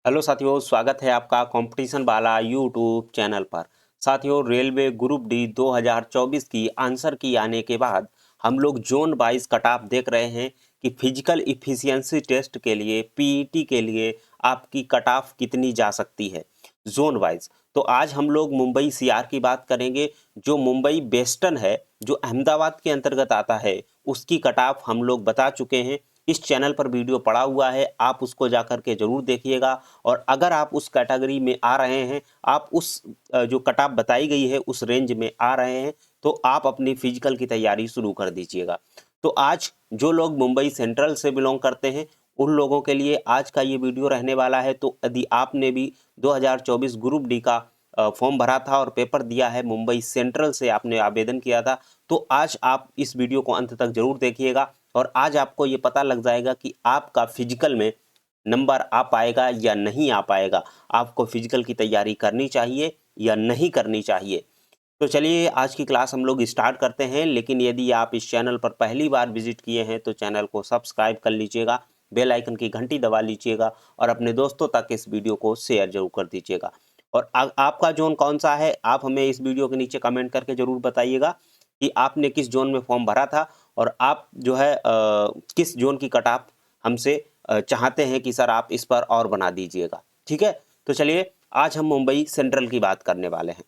Hello साथियों, स्वागत है आपका कंपटीशन वाला यूट्यूब चैनल पर। साथियों, रेलवे ग्रुप डी 2024 की आंसर की आने के बाद हम लोग जोन वाइज कट ऑफ देख रहे हैं कि फिजिकल इफिशियंसी टेस्ट के लिए पीईटी के लिए आपकी कट ऑफ कितनी जा सकती है जोन वाइज। तो आज हम लोग मुंबई सीआर की बात करेंगे। जो मुंबई वेस्टर्न है, जो अहमदाबाद के अंतर्गत आता है, उसकी कट ऑफ हम लोग बता चुके हैं। इस चैनल पर वीडियो पड़ा हुआ है, आप उसको जाकर के जरूर देखिएगा। और अगर आप उस कैटेगरी में आ रहे हैं, आप उस जो कट ऑफ बताई गई है उस रेंज में आ रहे हैं, तो आप अपनी फिजिकल की तैयारी शुरू कर दीजिएगा। तो आज जो लोग मुंबई सेंट्रल से बिलोंग करते हैं उन लोगों के लिए आज का ये वीडियो रहने वाला है। तो यदि आपने भी 2024 ग्रुप डी का फॉर्म भरा था और पेपर दिया है, मुंबई सेंट्रल से आपने आवेदन किया था, तो आज आप इस वीडियो को अंत तक जरूर देखिएगा। और आज आपको ये पता लग जाएगा कि आपका फिजिकल में नंबर आ पाएगा या नहीं आ पाएगा, आपको फिजिकल की तैयारी करनी चाहिए या नहीं करनी चाहिए। तो चलिए आज की क्लास हम लोग स्टार्ट करते हैं। लेकिन यदि आप इस चैनल पर पहली बार विजिट किए हैं तो चैनल को सब्सक्राइब कर लीजिएगा, बेल आइकन की घंटी दबा लीजिएगा और अपने दोस्तों तक इस वीडियो को शेयर जरूर कर दीजिएगा। और आपका जोन कौन सा है, आप हमें इस वीडियो के नीचे कमेंट करके जरूर बताइएगा कि आपने किस जोन में फॉर्म भरा था और आप जो है किस जोन की कट ऑफ हमसे चाहते हैं कि सर आप इस पर और बना दीजिएगा। ठीक है, तो चलिए आज हम मुंबई सेंट्रल की बात करने वाले हैं।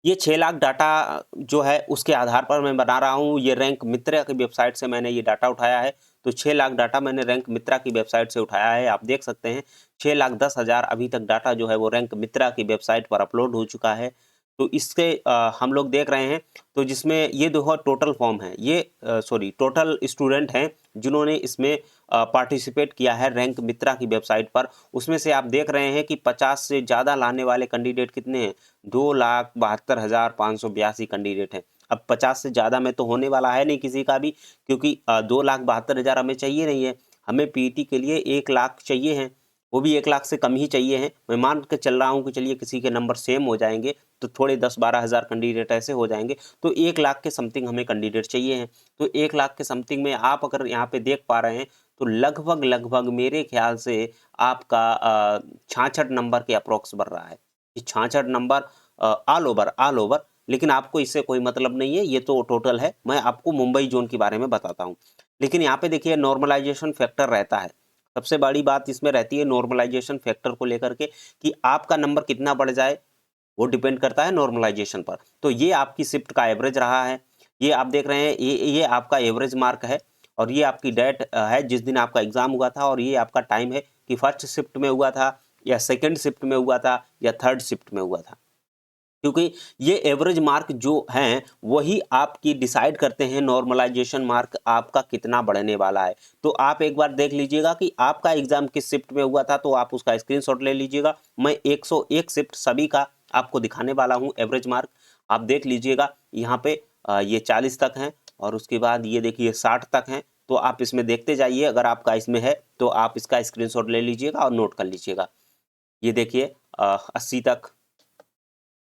ये 6 लाख डाटा जो है उसके आधार पर मैं बना रहा हूँ। ये रैंक मित्रा की वेबसाइट से मैंने ये डाटा उठाया है। तो 6 लाख डाटा मैंने रैंक मित्रा की वेबसाइट से उठाया है। आप देख सकते हैं 6,10,000 अभी तक डाटा जो है वो रैंक मित्रा की वेबसाइट पर अपलोड हो चुका है। तो इससे हम लोग देख रहे हैं, तो जिसमें ये देखो टोटल फॉर्म है, ये सॉरी टोटल स्टूडेंट हैं जिन्होंने इसमें पार्टिसिपेट किया है रैंक मित्रा की वेबसाइट पर। उसमें से आप देख रहे हैं कि 50 से ज़्यादा लाने वाले कैंडिडेट कितने हैं, 2,72,582 कैंडिडेट हैं। अब 50 से ज़्यादा में तो होने वाला है नहीं किसी का भी, क्योंकि 2,72,000 हमें चाहिए नहीं है। हमें पीईटी के लिए 1 लाख चाहिए हैं, वो भी 1 लाख से कम ही चाहिए हैं। मैं मान के चल रहा हूँ कि चलिए किसी के नंबर सेम हो जाएंगे तो थोड़े 10-12 हज़ार कैंडिडेट ऐसे हो जाएंगे, तो 1 लाख के समथिंग हमें कैंडिडेट चाहिए हैं। तो 1 लाख के समथिंग में आप अगर यहाँ पे देख पा रहे हैं तो लगभग लगभग मेरे ख्याल से आपका 66 नंबर के अप्रोक्स बढ़ रहा है। 66 नंबर ऑल ओवर, लेकिन आपको इससे कोई मतलब नहीं है, ये तो टोटल है। मैं आपको मुंबई जोन के बारे में बताता हूँ। लेकिन यहाँ पे देखिए नॉर्मलाइजेशन फैक्टर रहता है। सबसे बड़ी बात इसमें रहती है नॉर्मलाइजेशन फैक्टर को लेकर के कि आपका नंबर कितना बढ़ जाए, वो डिपेंड करता है नॉर्मलाइजेशन पर। तो ये आपकी शिफ्ट का एवरेज रहा है। ये आप देख रहे हैं, ये आपका एवरेज मार्क है और ये आपकी डेट है जिस दिन आपका एग्जाम हुआ था, और ये आपका टाइम है कि फर्स्ट शिफ्ट में हुआ था या सेकंड शिफ्ट में हुआ था या थर्ड शिफ्ट में हुआ था। क्योंकि ये एवरेज मार्क जो हैं वही आपकी डिसाइड करते हैं नॉर्मलाइजेशन मार्क आपका कितना बढ़ने वाला है। तो आप एक बार देख लीजिएगा कि आपका एग्जाम किस शिफ्ट में हुआ था, तो आप उसका स्क्रीनशॉट ले लीजिएगा। मैं 101 शिफ्ट सभी का आपको दिखाने वाला हूँ एवरेज मार्क। आप देख लीजिएगा यहाँ पे ये 40 तक हैं और उसके बाद ये देखिए 60 तक हैं। तो आप इसमें देखते जाइए, अगर आपका इसमें है तो आप इसका स्क्रीनशॉट ले लीजिएगा और नोट कर लीजिएगा। ये देखिए 80 तक,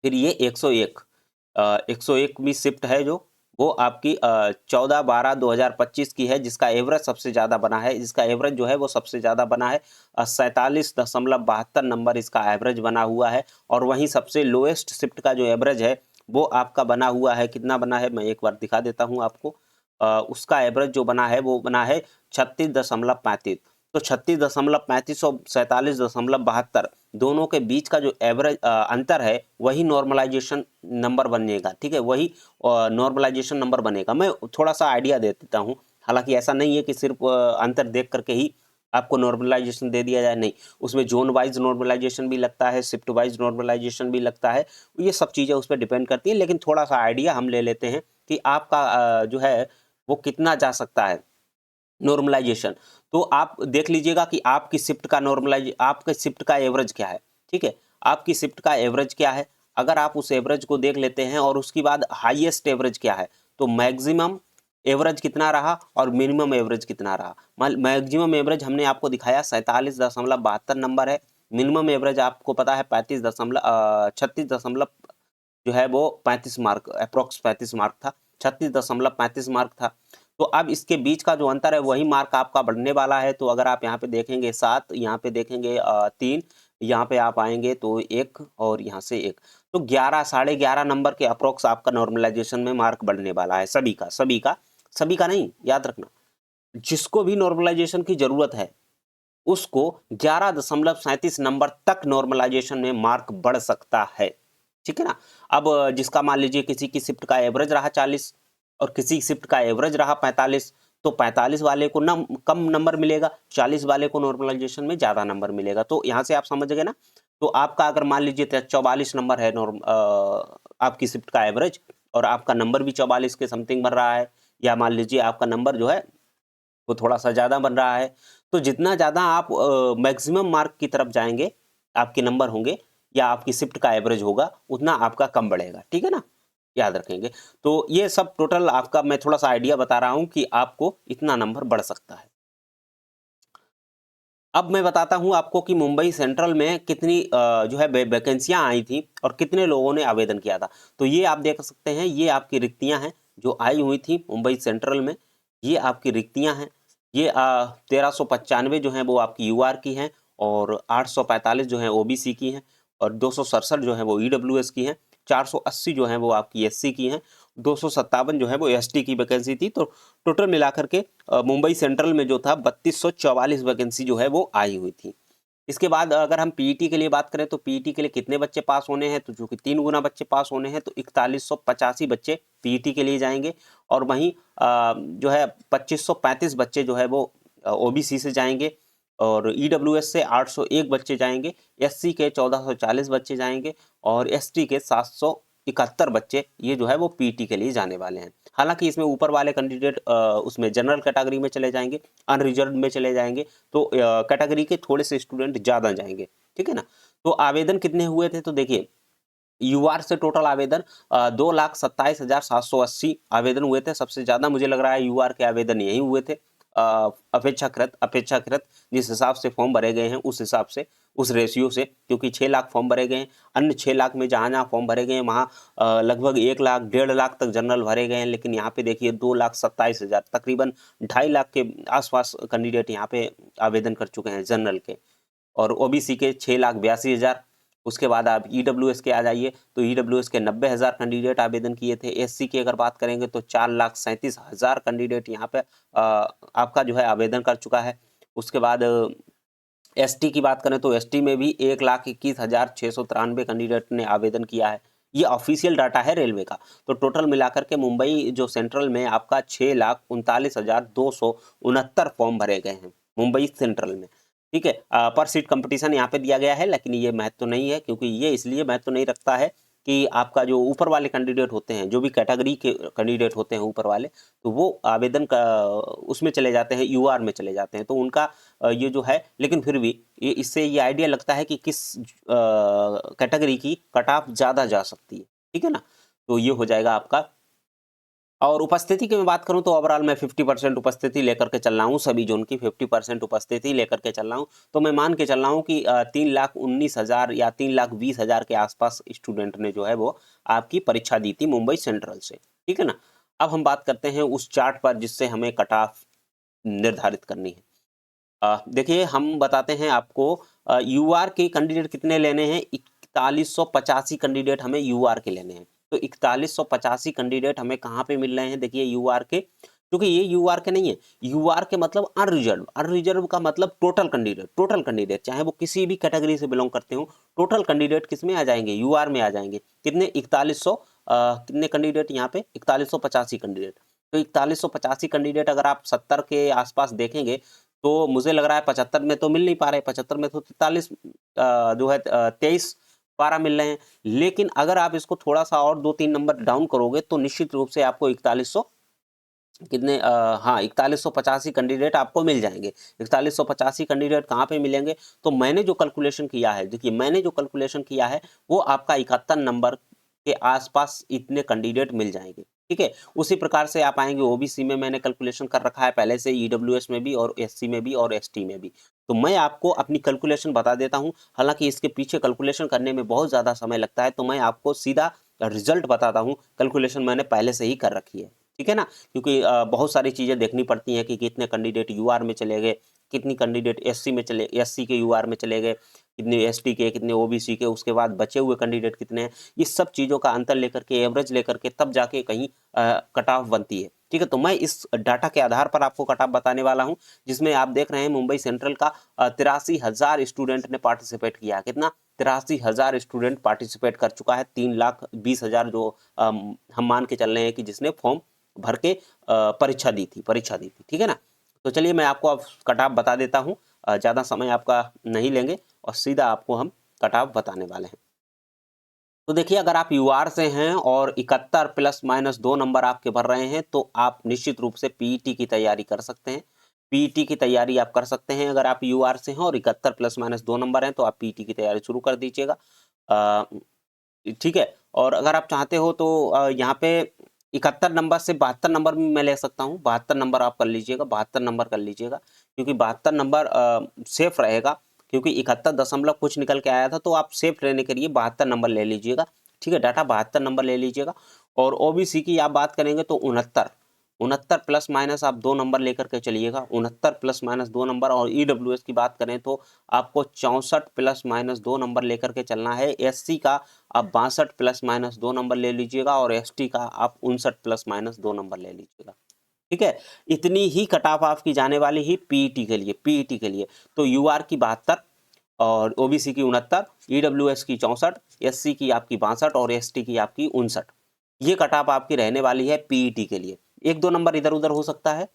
फिर ये 101 101वीं शिफ्ट है जो वो आपकी 14/12/2025 की है, जिसका एवरेज सबसे ज़्यादा बना है। इसका एवरेज जो है वो सबसे ज़्यादा बना है, 47.72 नंबर इसका एवरेज बना हुआ है। और वहीं सबसे लोएस्ट शिफ्ट का जो एवरेज है वो आपका बना हुआ है, कितना बना है मैं एक बार दिखा देता हूँ आपको। उसका एवरेज जो बना है वो बना है 36.35। तो 36.35 और 47.72 दोनों के बीच का जो एवरेज अंतर है वही नॉर्मलाइजेशन नंबर बनेगा। ठीक है, वही नॉर्मलाइजेशन नंबर बनेगा। मैं थोड़ा सा आइडिया दे देता हूँ, हालांकि ऐसा नहीं है कि सिर्फ अंतर देख करके ही आपको नॉर्मलाइजेशन दे दिया जाए, नहीं। उसमें जोन वाइज नॉर्मलाइजेशन भी लगता है, शिफ्ट वाइज नॉर्मलाइजेशन भी लगता है। ये सब चीज़ें उस पर डिपेंड करती हैं, लेकिन थोड़ा सा आइडिया हम ले लेते हैं कि आपका जो है वो कितना जा सकता है नॉर्मलाइजेशन। तो आप देख लीजिएगा कि आपकी शिफ्ट का आपके शिफ्ट का एवरेज क्या है। ठीक है, आपकी शिफ्ट का एवरेज क्या है, अगर आप उस एवरेज को देख लेते हैं और उसके बाद हाईएस्ट एवरेज क्या है, तो मैक्सिमम एवरेज कितना रहा और मिनिमम एवरेज कितना रहा। मैक्सिमम एवरेज हमने आपको दिखाया 47.72 नंबर है। मिनिमम एवरेज आपको पता है 36 दशमलव जो है वो 35 मार्क, अप्रोक्स 35 मार्क था, 36.35 मार्क था। तो अब इसके बीच का जो अंतर है वही मार्क आपका बढ़ने वाला है। तो अगर आप यहाँ पे देखेंगे 7, यहाँ पे देखेंगे 3, यहाँ पे आप आएंगे तो 1 और यहाँ से 1, तो 11 साढ़े 11 नंबर के अप्रोक्स आपका नॉर्मलाइजेशन में मार्क बढ़ने वाला है। सभी का नहीं, याद रखना, जिसको भी नॉर्मलाइजेशन की जरूरत है उसको 11.37 नंबर तक नॉर्मलाइजेशन में मार्क बढ़ सकता है। ठीक है ना। अब जिसका मान लीजिए किसी की शिफ्ट का एवरेज रहा 40 और किसी शिफ्ट का एवरेज रहा 45, तो 45 वाले को कम नंबर मिलेगा, 40 वाले को नॉर्मलाइजेशन में ज्यादा नंबर मिलेगा। तो यहाँ से आप समझ गए ना। तो आपका अगर मान लीजिए 44 नंबर है आपकी शिफ्ट का एवरेज और आपका नंबर भी 44 के समथिंग बन रहा है, या मान लीजिए आपका नंबर जो है वो थोड़ा सा ज़्यादा बन रहा है, तो जितना ज़्यादा आप मैक्सिमम मार्क की तरफ जाएंगे, आपके नंबर होंगे या आपकी शिफ्ट का एवरेज होगा, उतना आपका कम बढ़ेगा। ठीक है ना, याद रखेंगे। तो ये सब टोटल आपका मैं थोड़ा सा आइडिया बता रहा हूं कि आपको इतना नंबर बढ़ सकता है। अब मैं बताता हूं आपको कि मुंबई सेंट्रल में कितनी जो है वैकेंसियां आई थी और कितने लोगों ने आवेदन किया था। तो ये आप देख सकते हैं, ये आपकी रिक्तियां हैं जो आई हुई थी मुंबई सेंट्रल में, ये आपकी रिक्तियां हैं। ये 1395 जो है वो आपकी यूआर की हैं और 845 जो है ओबीसी की हैं और 267 जो है वो ईडब्ल्यूएस की हैं, 480 जो है वो आपकी एससी की हैं, 257 जो है वो एसटी की वैकेंसी थी। तो टोटल मिलाकर के मुंबई सेंट्रल में जो था 3244 वैकेंसी जो है वो आई हुई थी। इसके बाद अगर हम पीईटी के लिए बात करें तो पीईटी के लिए कितने बच्चे पास होने हैं, तो जो कि 3 गुना बच्चे पास होने हैं, तो 4185 बच्चे पीईटी के लिए जाएंगे और वहीं जो है 2535 बच्चे जो है वो ओबीसी से जाएंगे और ईडब्ल्यूएस से 801 बच्चे जाएंगे, एससी के 1440 बच्चे जाएंगे और एसटी के 771 बच्चे ये जो है वो पीईटी के लिए जाने वाले हैं। हालांकि इसमें ऊपर वाले कैंडिडेट उसमें जनरल कैटेगरी में चले जाएंगे, अनरिजर्व में चले जाएंगे, तो कैटेगरी के थोड़े से स्टूडेंट ज्यादा जाएंगे। ठीक है ना। तो आवेदन कितने हुए थे, तो देखिए यूआर से टोटल आवेदन 2,27,780 आवेदन हुए थे। सबसे ज्यादा मुझे लग रहा है यूआर के आवेदन यही हुए थे अपेक्षाकृत जिस हिसाब से फॉर्म भरे गए हैं उस हिसाब से, उस रेशियो से, क्योंकि 6 लाख फॉर्म भरे गए हैं। अन्य 6 लाख में जहां फॉर्म भरे गए हैं वहां लगभग 1 लाख 1.5 लाख तक जनरल भरे गए हैं, लेकिन यहाँ पे देखिए 2,27,000 तकरीबन 2.5 लाख के आसपास कैंडिडेट यहाँ पे आवेदन कर चुके हैं जनरल के, और ओबीसी के 6,82,000। उसके बाद आप ईडब्ल्यूएस के आ जाइए तो ईडब्ल्यूएस के 90,000 कैंडिडेट आवेदन किए थे। एससी की अगर बात करेंगे तो 4,37,000 कैंडिडेट यहाँ पे आपका जो है आवेदन कर चुका है। उसके बाद एसटी की बात करें तो एसटी में भी 1,21,693 कैंडिडेट ने आवेदन किया है। ये ऑफिशियल डाटा है रेलवे का। तो टोटल मिलाकर के मुंबई जो सेंट्रल में आपका 6,39,269 फॉर्म भरे गए हैं मुंबई सेंट्रल में। ठीक है, पर सीट कंपटीशन यहाँ पे दिया गया है, लेकिन ये महत्व नहीं है, क्योंकि ये इसलिए महत्व नहीं रखता है कि आपका जो ऊपर वाले कैंडिडेट होते हैं, जो भी कैटेगरी के कैंडिडेट होते हैं ऊपर वाले, तो वो आवेदन का उसमें चले जाते हैं, यूआर में चले जाते हैं, तो उनका ये जो है, लेकिन फिर भी ये इससे ये आइडिया लगता है कि किस कैटेगरी की कट ऑफ ज़्यादा जा सकती है। ठीक है ना। तो ये हो जाएगा आपका। और उपस्थिति की मैं बात करूं तो ओवरऑल मैं 50% उपस्थिति लेकर के चल रहा हूं, सभी जोन की 50% उपस्थिति लेकर के चल रहा हूं। तो मैं मान के चल रहा हूं कि 3,19,000 या 3,20,000 के आसपास स्टूडेंट ने जो है वो आपकी परीक्षा दी थी मुंबई सेंट्रल से। ठीक है ना। अब हम बात करते हैं उस चार्ट पर जिससे हमें कट ऑफ निर्धारित करनी है। देखिए हम बताते हैं आपको यूआर के कैंडिडेट कितने लेने हैं, 4185 कैंडिडेट हमें यूआर के लेने हैं। तो 4185 कैंडिडेट हमें कहाँ पे मिल रहे हैं, देखिए यूआर के, क्योंकि ये यूआर के नहीं है, यूआर के मतलब अनरिजर्व, अनरिजर्व का मतलब टोटल कैंडिडेट चाहे वो किसी भी कैटेगरी से बिलोंग करते हो, टोटल कैंडिडेट किस में आ जाएंगे, यूआर में आ जाएंगे। कितने, 4100 कितने कैंडिडेट यहाँ पे, 4185 कैंडिडेट। तो 4185 कैंडिडेट अगर आप 70 के आसपास देखेंगे तो मुझे लग रहा है 75 में तो मिल नहीं पा रहे, 75 में तो 43 जो है 23 12 मिल रहे हैं। लेकिन अगर आप इसको थोड़ा सा और 2-3 नंबर डाउन करोगे तो निश्चित रूप से आपको 4100 कितने हाँ 4185 कैंडिडेट आपको मिल जाएंगे। 4185 कैंडिडेट कहाँ पे मिलेंगे, तो मैंने जो कैलकुलेशन किया है, देखिए मैंने जो कैलकुलेशन किया है वो आपका 71 नंबर के आसपास इतने कैंडिडेट मिल जाएंगे। ठीक है, उसी प्रकार से आप आएंगे ओबीसी में, मैंने कैलकुलेशन कर रखा है पहले से, ईडब्ल्यूएस में भी और एससी में भी और एसटी में भी। तो मैं आपको अपनी कैलकुलेशन बता देता हूं, हालांकि इसके पीछे कैलकुलेशन करने में बहुत ज्यादा समय लगता है, तो मैं आपको सीधा रिजल्ट बताता हूं, कैलकुलेशन मैंने पहले से ही कर रखी है। ठीक है ना, क्योंकि बहुत सारी चीज़ें देखनी पड़ती हैं कि कितने कैंडिडेट यूआर में चले गए, कितनी कैंडिडेट एससी के यूआर में चले गए, कितने एसटी के, कितने ओबीसी के, उसके बाद बचे हुए कैंडिडेट कितने हैं। ये सब चीज़ों का अंतर लेकर के, एवरेज लेकर के तब जाके कहीं कट ऑफ बनती है। ठीक है, तो मैं इस डाटा के आधार पर आपको कट ऑफ बताने वाला हूं, जिसमें आप देख रहे हैं मुंबई सेंट्रल का 83,000 स्टूडेंट ने पार्टिसिपेट किया। कितना? 83,000 स्टूडेंट पार्टिसिपेट कर चुका है। 3,20,000 जो हम मान के चल रहे हैं कि जिसने फॉर्म भर के परीक्षा दी थी। ठीक है ना, तो चलिए मैं आपको अब कट ऑफ बता देता हूँ, ज़्यादा समय आपका नहीं लेंगे और सीधा आपको हम कट ऑफ बताने वाले हैं। तो देखिए, अगर आप यूआर से हैं और 71 प्लस माइनस 2 नंबर आपके भर रहे हैं तो आप निश्चित रूप से पीईटी की तैयारी कर सकते हैं। पीईटी की तैयारी आप कर सकते हैं अगर आप यूआर से हैं और 71 प्लस माइनस 2 नंबर हैं तो आप पीईटी की तैयारी शुरू कर दीजिएगा। ठीक है, और अगर आप चाहते हो तो यहाँ पे 71 नंबर से 72 नंबर भी मैं ले सकता हूँ। 72 नंबर आप कर लीजिएगा, 72 नंबर कर लीजिएगा, क्योंकि 72 नंबर सेफ रहेगा, क्योंकि 71 दशमलव कुछ निकल के आया था, तो आप सेफ रहने के लिए 72 नंबर ले लीजिएगा। ठीक है, डाटा 72 नंबर ले लीजिएगा। और ओबीसी की आप बात करेंगे तो 69 प्लस माइनस आप 2 नंबर लेकर के चलिएगा, 69 प्लस माइनस 2 नंबर। और ईडब्ल्यूएस की बात करें तो आपको 64 प्लस माइनस 2 नंबर लेकर के चलना है। एससी का आप 62 प्लस माइनस 2 नंबर ले लीजिएगा और एसटी का आप 59 प्लस माइनस 2 नंबर ले लीजिएगा। ठीक है, इतनी ही कट ऑफ आपकी जाने वाली ही पीईटी के लिए। तो यूआर की 72 और ओबीसी की 69, ईडब्ल्यूएस की 64, एससी की आपकी 62 और एसटी की आपकी 59। ये कट ऑफ आपकी रहने वाली है पीईटी के लिए। 1-2 नंबर इधर उधर हो सकता है।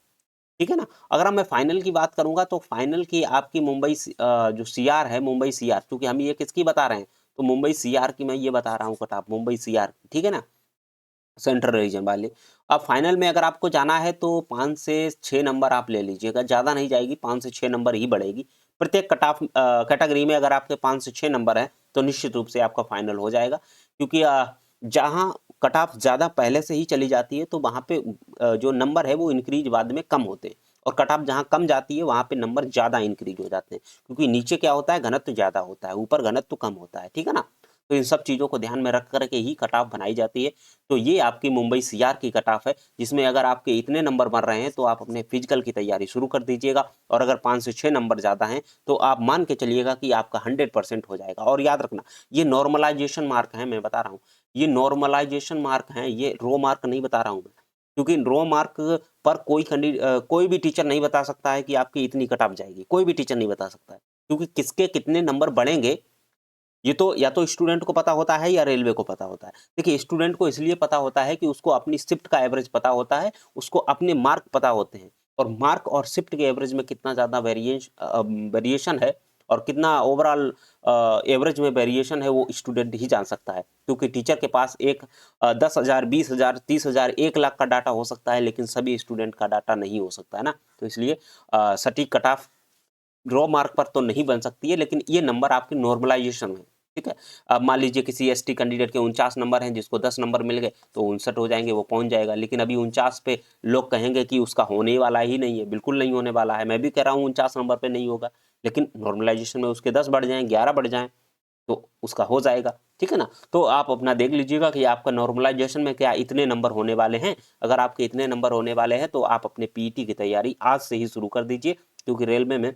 ठीक है ना, अगर मैं फाइनल की बात करूंगा तो फाइनल की आपकी मुंबई जो सीआर है, मुंबई सीआर, क्योंकि हम ये किसकी बता रहे हैं, तो मुंबई सीआर की मैं ये बता रहा हूँ कट ऑफ, मुंबई सीआर। ठीक है ना, सेंट्रल रीजन वाले। अब फाइनल में अगर आपको जाना है तो 5 से 6 नंबर आप ले लीजिएगा, ज़्यादा नहीं जाएगी, 5 से 6 नंबर ही बढ़ेगी। प्रत्येक कट ऑफ कैटेगरी में अगर आपके 5 से 6 नंबर हैं तो निश्चित रूप से आपका फाइनल हो जाएगा, क्योंकि जहाँ कट ऑफ ज़्यादा पहले से ही चली जाती है तो वहाँ पे जो नंबर है वो इंक्रीज बाद में कम होते हैं, और कट ऑफ जहाँ कम जाती है वहाँ पे नंबर ज़्यादा इंक्रीज हो जाते हैं, क्योंकि नीचे क्या होता है, घनत्व ज़्यादा होता है, ऊपर घनत्व कम होता है। ठीक है ना, तो इन सब चीज़ों को ध्यान में रख करके ही कट ऑफ बनाई जाती है। तो ये आपकी मुंबई सीआर की कट ऑफ है, जिसमें अगर आपके इतने नंबर बन रहे हैं तो आप अपने फिजिकल की तैयारी शुरू कर दीजिएगा, और अगर 5 से 6 नंबर ज़्यादा हैं तो आप मान के चलिएगा कि आपका 100% हो जाएगा। और याद रखना, ये नॉर्मलाइजेशन मार्क है, मैं बता रहा हूँ, ये नॉर्मलाइजेशन मार्क हैं, ये रो मार्क नहीं बता रहा हूँ मैं, क्योंकि रो मार्क पर कोई भी टीचर नहीं बता सकता है कि आपकी इतनी कट ऑफ जाएगी, कोई भी टीचर नहीं बता सकता है, क्योंकि किसके कितने नंबर बढ़ेंगे ये तो या तो स्टूडेंट को पता होता है या रेलवे को पता होता है। देखिए, स्टूडेंट को इसलिए पता होता है कि उसको अपनी शिफ्ट का एवरेज पता होता है, उसको अपने मार्क पता होते हैं, और मार्क और शिफ्ट के एवरेज में कितना ज़्यादा वेरिएशन है और कितना ओवरऑल एवरेज में वेरिएशन है वो स्टूडेंट ही जान सकता है, क्योंकि टीचर के पास 10,000, 20,000, 30,000, 1 लाख का डाटा हो सकता है, लेकिन सभी स्टूडेंट का डाटा नहीं हो सकता है ना। तो इसलिए सटीक कट ऑफ ड्रॉ मार्क पर तो नहीं बन सकती है, लेकिन ये नंबर आपकी नॉर्मलाइजेशन में। ठीक है, अब मान लीजिए किसी एसटी कैंडिडेट के 49 नंबर हैं, जिसको 10 नंबर मिल गए तो 59 हो जाएंगे, वो पहुंच जाएगा। लेकिन अभी 49 पे लोग कहेंगे कि उसका होने वाला ही नहीं है, बिल्कुल नहीं होने वाला है। मैं भी कह रहा हूँ 49 नंबर पे नहीं होगा, लेकिन नॉर्मलाइजेशन में उसके 10 बढ़ जाएं, 11 बढ़ जाएं तो उसका हो जाएगा। ठीक है ना, तो आप अपना देख लीजिएगा कि आपका नॉर्मलाइजेशन में क्या इतने नंबर होने वाले हैं। अगर आपके इतने नंबर होने वाले हैं तो आप अपने पीईटी की तैयारी आज से ही शुरू कर दीजिए, क्योंकि रेलवे में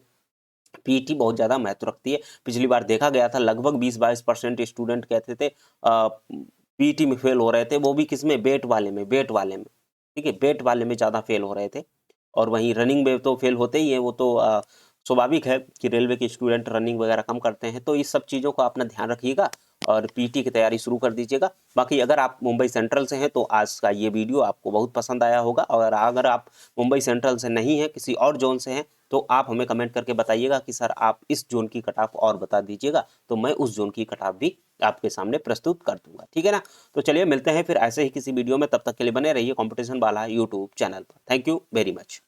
पीईटी बहुत ज़्यादा महत्व रखती है। पिछली बार देखा गया था लगभग 20-22% स्टूडेंट कहते थे पीईटी में फेल हो रहे थे, वो भी किसमें, बेट वाले में। ठीक है, बेट वाले में ज़्यादा फेल हो रहे थे, और वहीं रनिंग में तो फेल होते ही हैं, वो तो स्वाभाविक है कि रेलवे के स्टूडेंट रनिंग वगैरह कम करते हैं। तो इस सब चीज़ों का अपना ध्यान रखिएगा और पीईटी की तैयारी शुरू कर दीजिएगा। बाकी अगर आप मुंबई सेंट्रल से हैं तो आज का ये वीडियो आपको बहुत पसंद आया होगा, और अगर आप मुंबई सेंट्रल से नहीं हैं, किसी और जोन से हैं, तो आप हमें कमेंट करके बताइएगा कि सर आप इस जोन की कट ऑफ और बता दीजिएगा, तो मैं उस जोन की कट ऑफ भी आपके सामने प्रस्तुत कर दूंगा। ठीक है ना, तो चलिए मिलते हैं फिर ऐसे ही किसी वीडियो में, तब तक के लिए बने रहिए कॉम्पिटिशन वाला यूट्यूब चैनल पर। Thank you very much.